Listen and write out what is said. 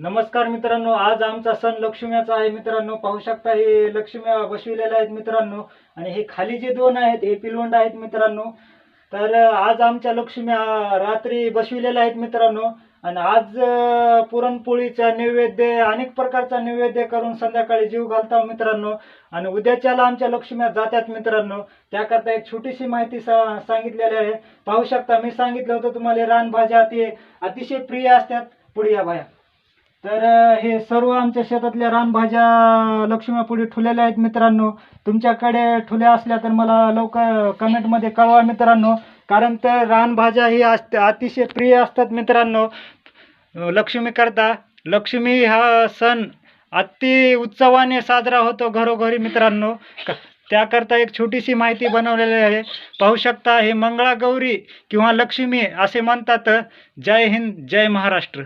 नमस्कार मित्रांनो, आज आमचा सण लक्ष्म्याचा आहे मित्रांनो. पाहू शकता हे लक्ष्म्या बसविलेल्या आहेत मित्रांनो. आणि हे खाली जे दोन आहेत हे पिलवंड आहेत मित्रांनो. तर आज आमच्या लक्ष्म्या रात्री बसविलेल्या आहेत मित्रांनो. आणि आज पुरणपोळीचा नैवेद्य, अनेक प्रकारचा नैवेद्य करून संध्याकाळी जीव घालतो मित्रांनो. आणि उद्याच्याला आमच्या लक्ष्म्या जातात मित्रांनो. त्याकरता एक छोटीशी माहिती सांगितलेली आहे. पाहू शकता, मी सांगितलं होतं तुम्हाला रानभाज्या ते अतिशय प्रिय असतात. पुढे या बाया. तर हे सर्व आमच्या शेतातल्या रानभाज्या लक्ष्मीपुढे ठेवलेल्या आहेत मित्रांनो. तुमच्याकडे ठुल्या असल्या तर मला लवकर कमेंटमध्ये कळवा मित्रांनो. कारण तर रानभाज्या ही अतिशय प्रिय असतात मित्रांनो लक्ष्मी करता. लक्ष्मी हा सण अति उत्सवाने साजरा होतो घरोघरी मित्रांनो. त्याकरता एक छोटीशी माहिती बनवलेली आहे. पाहू शकता, हे मंगळागौरी किंवा लक्ष्मी असे म्हणतात. जय हिंद, जय महाराष्ट्र.